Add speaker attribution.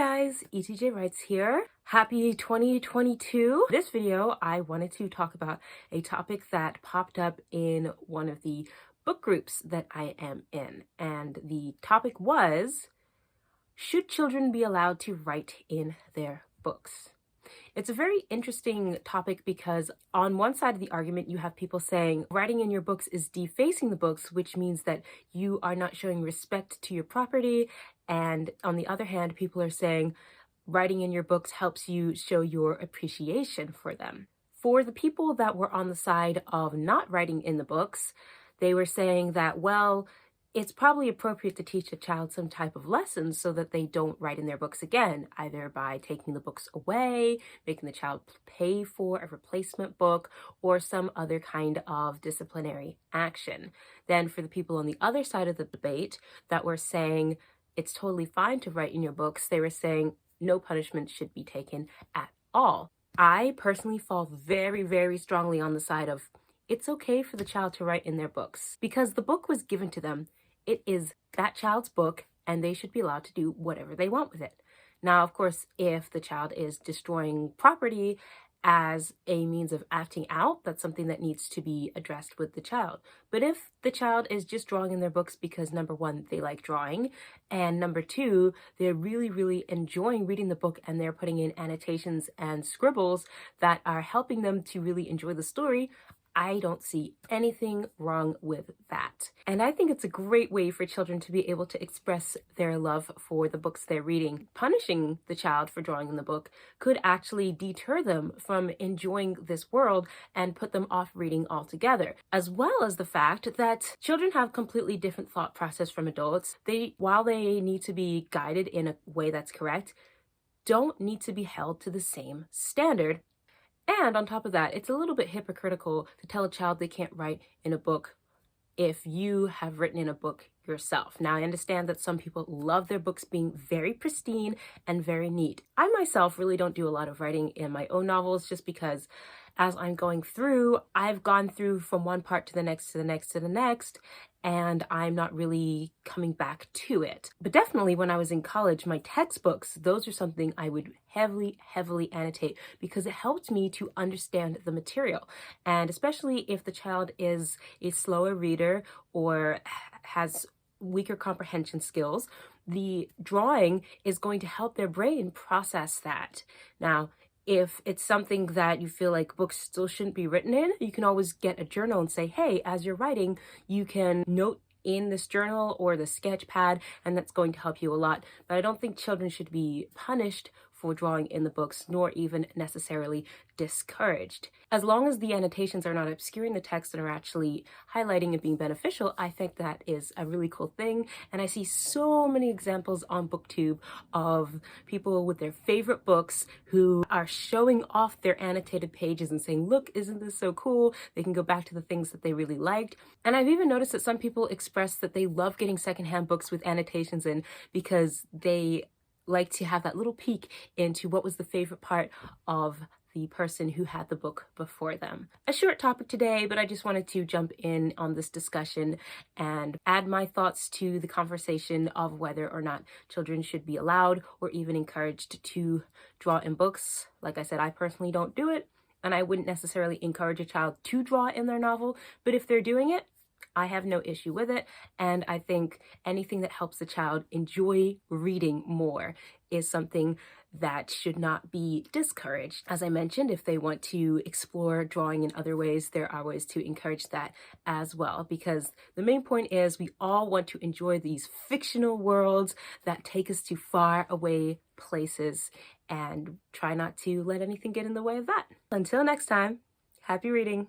Speaker 1: guys, ETJ Writes here. Happy 2022. This video, I wanted to talk about a topic that popped up in one of the book groups that I am in. And the topic was, should children be allowed to write in their books? It's a very interesting topic because on one side of the argument, you have people saying writing in your books is defacing the books, which means that you are not showing respect to your property. And on the other hand, people are saying writing in your books helps you show your appreciation for them. For the people that were on the side of not writing in the books, they were saying that, well, it's probably appropriate to teach a child some type of lessons so that they don't write in their books again, either by taking the books away, making the child pay for a replacement book, or some other kind of disciplinary action. Then for the people on the other side of the debate that were saying it's totally fine to write in your books, they were saying no punishment should be taken at all. I personally fall very, very strongly on the side of it's okay for the child to write in their books because the book was given to them. It is that child's book and they should be allowed to do whatever they want with it. Now, of course, if the child is destroying property as a means of acting out, that's something that needs to be addressed with the child. But if the child is just drawing in their books because number one, they like drawing, and number two, they're really, really enjoying reading the book and they're putting in annotations and scribbles that are helping them to really enjoy the story, I don't see anything wrong with that. And I think it's a great way for children to be able to express their love for the books they're reading. Punishing the child for drawing in the book could actually deter them from enjoying this world and put them off reading altogether, as well as the fact that children have completely different thought process from adults. While they need to be guided in a way that's correct, don't need to be held to the same standard. And on top of that, it's a little bit hypocritical to tell a child they can't write in a book if you have written in a book yourself. Now, I understand that some people love their books being very pristine and very neat. I myself really don't do a lot of writing in my own novels just because as I'm going through, I've gone through from one part to the next, to the next, to the next, and I'm not really coming back to it. But definitely when I was in college, my textbooks, those are something I would heavily, heavily annotate because it helped me to understand the material. And especially if the child is a slower reader or has weaker comprehension skills, the drawing is going to help their brain process that. Now, if it's something that you feel like books still shouldn't be written in, you can always get a journal and say, hey, as you're writing, you can note in this journal or the sketch pad, and that's going to help you a lot. But I don't think children should be punished for drawing in the books, nor even necessarily discouraged. As long as the annotations are not obscuring the text and are actually highlighting and being beneficial, I think that is a really cool thing. And I see so many examples on booktube of people with their favorite books who are showing off their annotated pages and saying, look, isn't this so cool? They can go back to the things that they really liked. And I've even noticed that some people express that they love getting secondhand books with annotations in because they like to have that little peek into what was the favorite part of the person who had the book before them. A short topic today, but I just wanted to jump in on this discussion and add my thoughts to the conversation of whether or not children should be allowed or even encouraged to draw in books. Like I said, I personally don't do it, and I wouldn't necessarily encourage a child to draw in their novel, but if they're doing it, I have no issue with it, and I think anything that helps the child enjoy reading more is something that should not be discouraged. As I mentioned, if they want to explore drawing in other ways, there are ways to encourage that as well, because the main point is we all want to enjoy these fictional worlds that take us to far away places and try not to let anything get in the way of that. Until next time, happy reading.